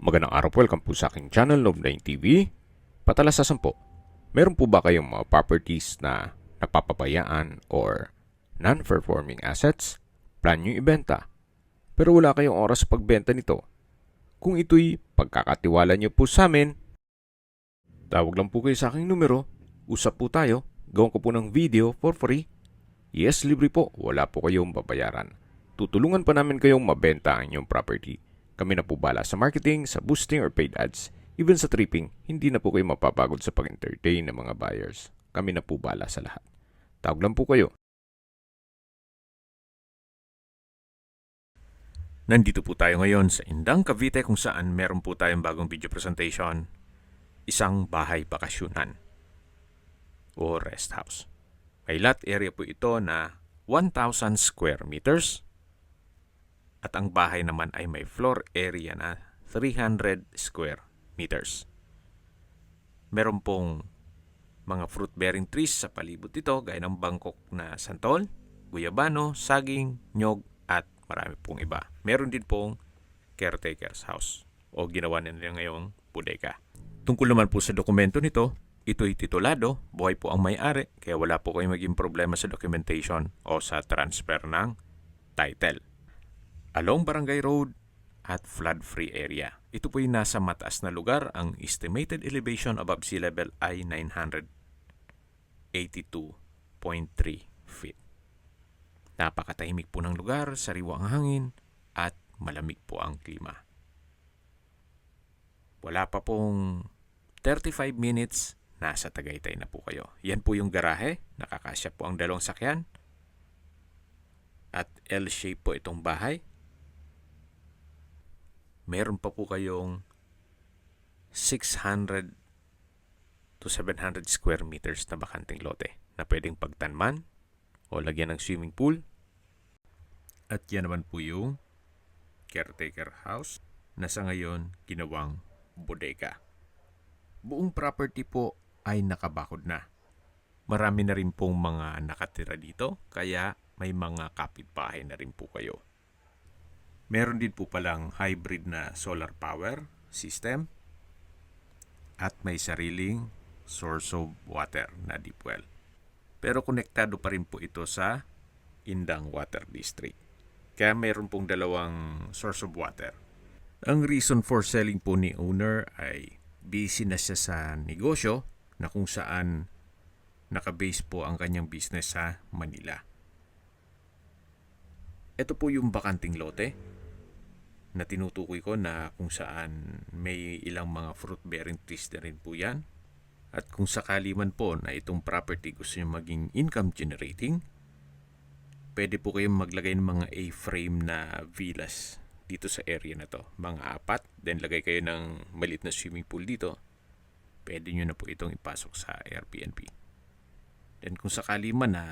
Magandang araw po, welcome po sa aking channel, Love9 TV. Patalasasan po, meron po ba kayong mga properties na napapabayaan or non-performing assets? Plan nyo ibenta, pero wala kayong oras sa pagbenta nito. Kung ito'y pagkakatiwala nyo po sa amin, tawag lang po kayo sa aking numero, usap po tayo, gawin ko po ng video for free. Yes, libre po, wala po kayong babayaran. Tutulungan pa namin kayong mabenta ang inyong property. Kami na po bala sa marketing, sa boosting or paid ads. Even sa tripping, hindi na po kayo mapapagod sa pag-entertain ng mga buyers. Kami na po bala sa lahat. Tawag lang po kayo. Nandito po tayo ngayon sa Indang, Cavite kung saan meron po tayong bagong video presentation. Isang bahay bakasyunan o rest house. May lot area po ito na 1,000 square meters. At ang bahay naman ay may floor area na 300 square meters. Meron pong mga fruit-bearing trees sa palibot nito gaya ng bangkok na santol, guyabano, saging, nyog at marami pong iba. Meron din pong caretaker's house o ginawa nila ngayong bodega. Tungkol naman po sa dokumento nito, ito'y titulado, buhay po ang may-ari kaya wala po kayong maging problema sa documentation o sa transfer ng title. Along Barangay Road at flood-free area. Ito po yung nasa mataas na lugar. Ang estimated elevation above sea level ay 982.3 feet. Napakatahimik po ng lugar, sariwa ang hangin, at malamig po ang klima. Wala pa pong 35 minutes, nasa Tagaytay na po kayo. Yan po yung garahe, nakakasya po ang dalawang sakyan. At L-shape po itong bahay. Meron pa po kayong 600 to 700 square meters na bakanting lote na pwedeng pagtanman o lagyan ng swimming pool. At yan naman po yung caretaker house na sa ngayon ginawang bodega. Buong property po ay nakabakod na. Marami na rin pong mga nakatira dito kaya may mga kapitbahay na rin po kayo. Meron din po palang hybrid na solar power system at may sariling source of water na deep well. Pero konektado pa rin po ito sa Indang Water District. Kaya meron pong dalawang source of water. Ang reason for selling po ni owner ay busy na siya sa negosyo na kung saan nakabase po ang kanyang business sa Manila. Ito po yung bakanting lote na tinutukoy ko na kung saan may ilang mga fruit-bearing trees na rin po yan. At kung sakali man po na itong property gusto nyo maging income generating, pwede po kayong maglagay ng mga A-frame na villas dito sa area na to. Mga 4, then lagay kayo ng maliit na swimming pool dito. Pwede nyo na po itong ipasok sa Airbnb. Then kung sakali man na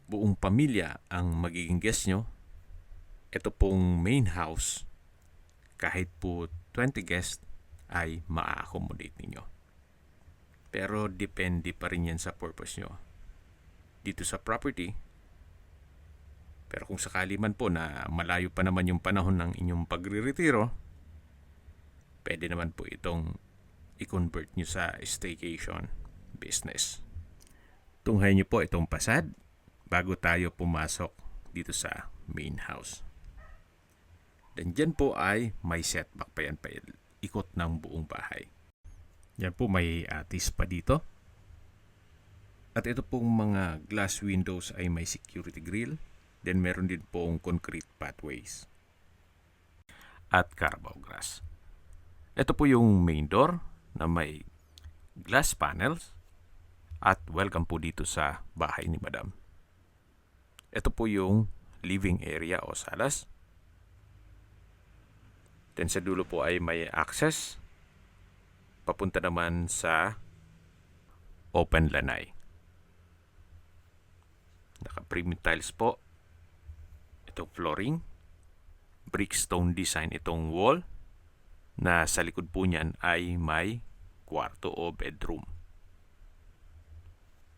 buong pamilya ang magiging guest nyo, ito pong main house, kahit po 20 guests ay ma-accommodate ninyo. Pero depende pa rin yan sa purpose nyo dito sa property. Pero kung sakali man po na malayo pa naman yung panahon ng inyong pagre-retiro, pwede naman po itong i-convert nyo sa staycation business. Tunghay nyo po itong pasad bago tayo pumasok dito sa main house. Dan dyan po ay may setback pa yan, ikot ng buong bahay. Yan po may atis pa dito. At ito pong mga glass windows ay may security grill. Then meron din pong concrete pathways. At carabao grass. Ito po yung main door na may glass panels. At welcome po dito sa bahay ni Madam. Ito po yung living area o salas. Then sa dulo po ay may access papunta naman sa open lanay. Naka-premium tiles po. Itong flooring. Brickstone design itong wall. Na sa likod po niyan ay may kwarto o bedroom.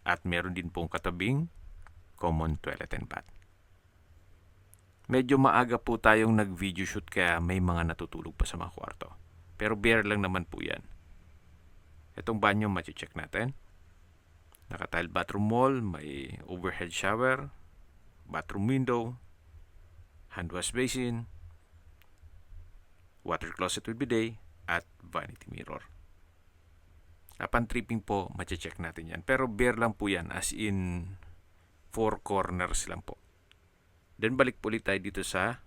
At meron din pong katabing common toilet and bath. Medyo maaga po tayong nag-video shoot kaya may mga natutulog pa sa mga kwarto. Pero bare lang naman po yan. Itong banyo, check natin. Naka-tile bathroom wall, may overhead shower, bathroom window, hand wash basin, water closet with bidet, at vanity mirror. Upon tripping po, check natin yan. Pero bare lang po yan, as in 4 corners lang po. Then balik po ulit tayo dito sa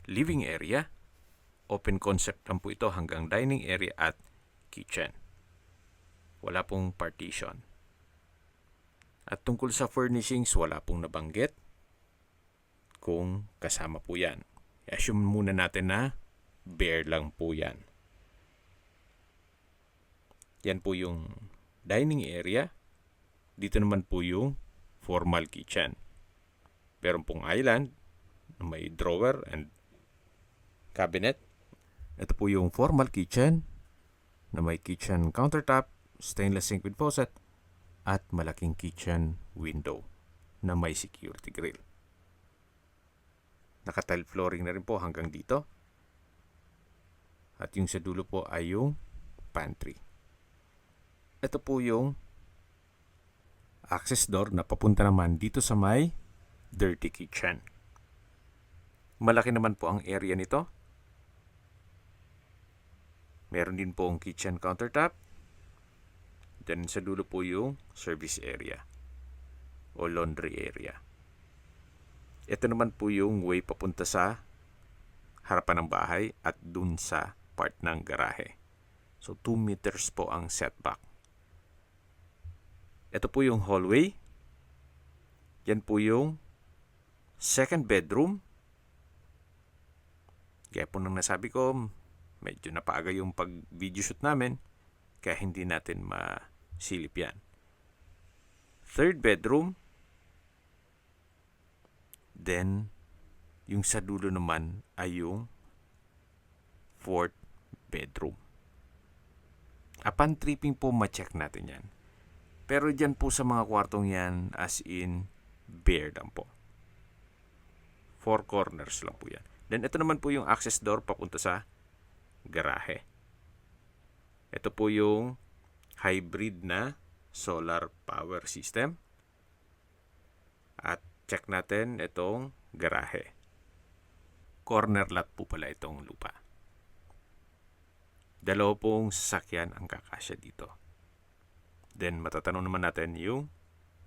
living area. Open concept lang po ito hanggang dining area at kitchen. Wala pong partition. At tungkol sa furnishings, wala pong nabanggit kung kasama po yan. I-assume muna natin na bare lang po yan. Yan po yung dining area. Dito naman po yung formal kitchen. Meron pong island, may drawer and cabinet. Ito po yung formal kitchen na may kitchen countertop, stainless sink with faucet, at malaking kitchen window na may security grill. Naka-tile flooring na rin po hanggang dito. At yung sa dulo po ay yung pantry. Ito po yung access door na papunta naman dito sa may dirty kitchen. Malaki naman po ang area nito. Meron din po ang kitchen countertop. Then sa dulo po yung service area o laundry area. Ito naman po yung way papunta sa harapan ng bahay at dun sa part ng garahe. So 2 meters po ang setback. Ito po yung hallway. Yan po yung second bedroom. Kaya po nang nasabi ko, medyo napaaga yung pag-video shoot namin, kaya hindi natin masilip yan. Third bedroom. Then, yung sa dulo naman ay yung fourth bedroom. Upon tripping po, ma-check natin yan. Pero dyan po sa mga kwartong yan, as in, bare lang po. 4 corners lang po yan. Then ito naman po yung access door papunta sa garahe. Ito po yung hybrid na solar power system. At check natin itong garahe. Corner lot po pala itong lupa. Dalawa pong sasakyan ang kakasya dito. Then matatanong naman natin yung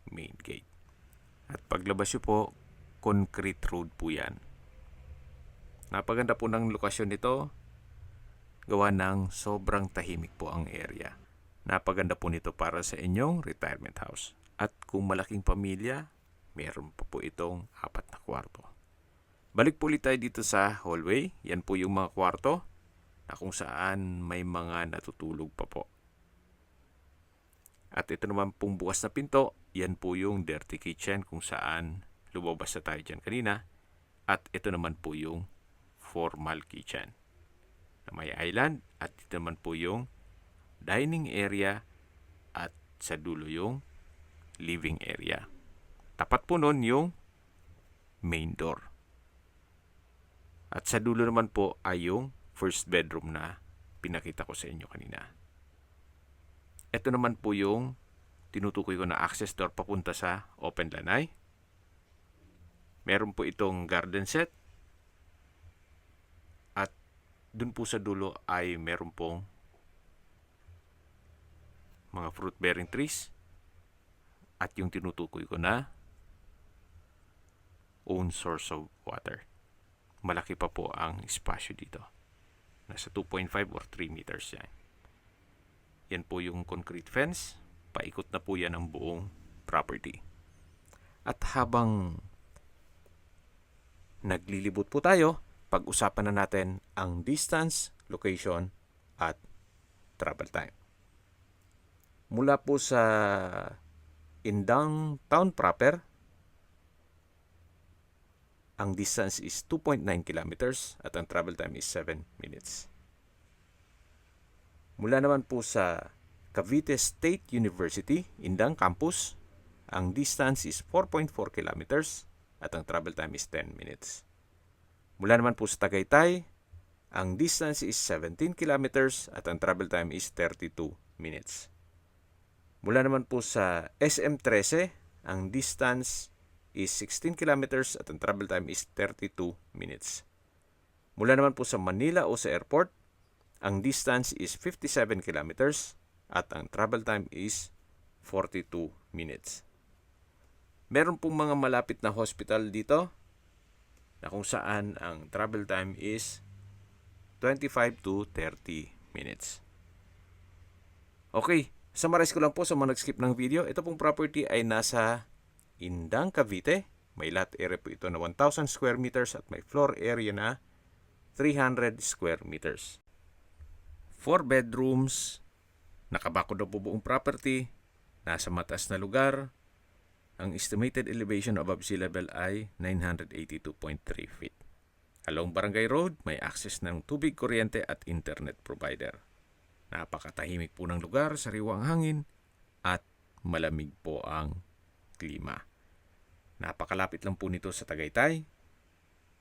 main gate. At paglabas nyo po, concrete road po yan. Napaganda po ng lokasyon nito. Gawa ng sobrang tahimik po ang area. Napaganda po nito para sa inyong retirement house. At kung malaking pamilya, meron po itong 4 na kwarto. Balik po ulit tayo dito sa hallway. Yan po yung mga kwarto na kung saan may mga natutulog pa po. At ito naman pong bukas na pinto, yan po yung dirty kitchen kung saan lumabas na tayo dyan kanina. At ito naman po yung formal kitchen na may island. At ito naman po yung dining area at sa dulo yung living area. Tapat po nun yung main door. At sa dulo naman po ay yung first bedroom na pinakita ko sa inyo kanina. Ito naman po yung tinutukoy ko na access door papunta sa open lanay. Meron po itong garden set. At dun po sa dulo ay meron pong mga fruit bearing trees. At yung tinutukoy ko na own source of water. Malaki pa po ang espasyo dito. Nasa 2.5 or 3 meters yan. Yan po yung concrete fence. Paikot na po yan ang buong property. At habang naglilibot po tayo, pag-usapan na natin ang distance, location, at travel time. Mula po sa Indang town proper, ang distance is 2.9 kilometers at ang travel time is 7 minutes. Mula naman po sa Cavite State University, Indang Campus, ang distance is 4.4 kilometers at ang travel time is 10 minutes. Mula naman po sa Tagaytay, ang distance is 17 kilometers at ang travel time is 32 minutes. Mula naman po sa SM13, ang distance is 16 kilometers at ang travel time is 32 minutes. Mula naman po sa Manila o sa airport, ang distance is 57 kilometers at ang travel time is 42 minutes. Meron pong mga malapit na hospital dito na kung saan ang travel time is 25 to 30 minutes. Okay, summarize ko lang po sa mga nag-skip ng video. Ito pong property ay nasa Indang, Cavite. May lot area po ito na 1,000 square meters at may floor area na 300 square meters. 4 bedrooms, nakabako daw po buong property, nasa mataas na lugar. Ang estimated elevation above sea level ay 982.3 feet. Along Barangay Road, may access ng tubig, kuryente at internet provider. Napakatahimik po ng lugar, sariwa ang hangin at malamig po ang klima. Napakalapit lang po nito sa Tagaytay.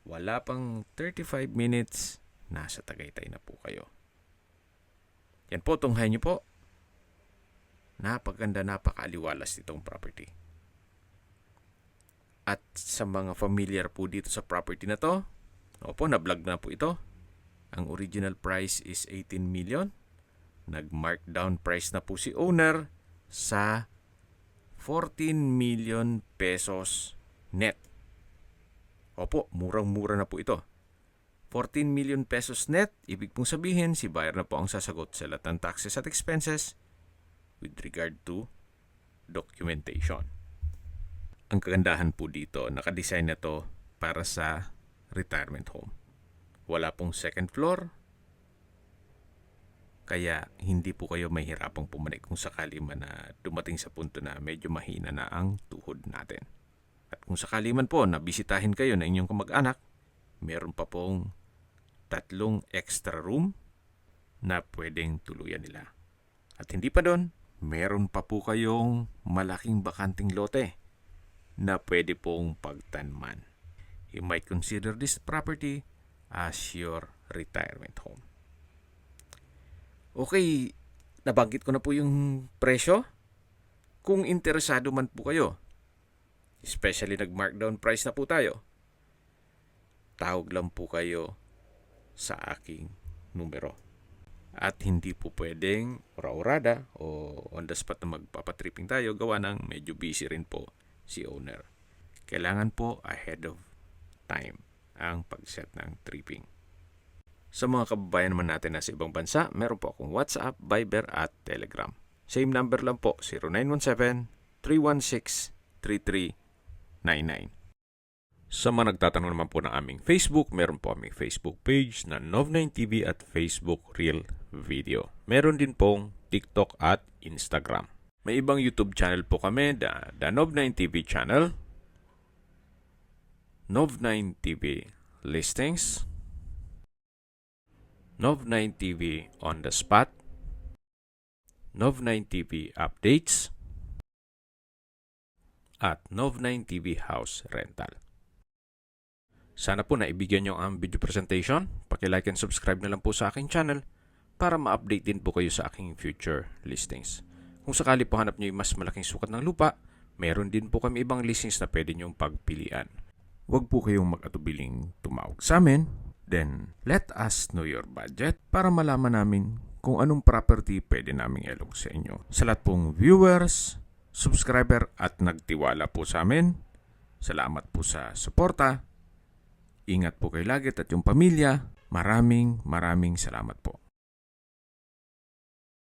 Wala pang 35 minutes, nasa Tagaytay na po kayo. Yan po, tunghayan niyo po. Napaganda, napakaaliwalas itong property. At sa mga familiar po dito sa property na to, opo, na-vlog na po ito. Ang original price is 18 million. Nag-markdown price na po si owner sa 14 million pesos net. Opo, murang-mura na po ito. 14 million pesos net, ibig pong sabihin si buyer na po ang sasagot sa lahat ng taxes at expenses with regard to documentation. Ang kagandahan po dito, nakadesign na to para sa retirement home. Wala pong second floor, kaya hindi po kayo mahirapang pumanik kung sakali man na dumating sa punto na medyo mahina na ang tuhod natin. At kung sakali man po na bisitahin kayo ng inyong kamag-anak, meron pa pong 3 extra room na pwedeng tuluyan nila. At hindi pa doon, meron pa po kayong malaking bakanting lote na pwede pong pagtanman. You might consider this property as your retirement home. Okay, nabanggit ko na po yung presyo. Kung interesado man po kayo, especially nag-markdown price na po tayo, tawag lang po kayo sa aking numero. At hindi po pwedeng ura-urada o on the spot na magpapatripping tayo, gawa ng medyo busy rin po si owner. Kailangan po ahead of time ang pag-set ng tripping. Sa mga kababayan naman natin na sa ibang bansa, meron po akong WhatsApp, Viber at Telegram. Same number lang po, 0917-316-3399. Sa mga nagtatanong naman po ng aming Facebook, meron po aming Facebook page na Nov9TV at Facebook Real Video. Meron din pong TikTok at Instagram. May ibang YouTube channel po kami, the Nov9TV channel, Nov9TV Listings, Nov9TV On The Spot, Nov9TV Updates, at Nov9TV House Rental. Sana po naibigyan nyo ang video presentation. Paki-like and subscribe na lang po sa aking channel para ma-update din po kayo sa aking future listings. Kung sakali po hanap nyo yung mas malaking sukat ng lupa, meron din po kami ibang listings na pwede nyong pagpilian. Huwag po kayong mag-atubiling tumawag sa amin. Then, let us know your budget para malaman namin kung anong property pwede naming ilog sa inyo. Sa lahat pong viewers, subscriber at nagtiwala po sa amin, salamat po sa suporta. Ingat po kayo lagi at yung pamilya. Maraming salamat po.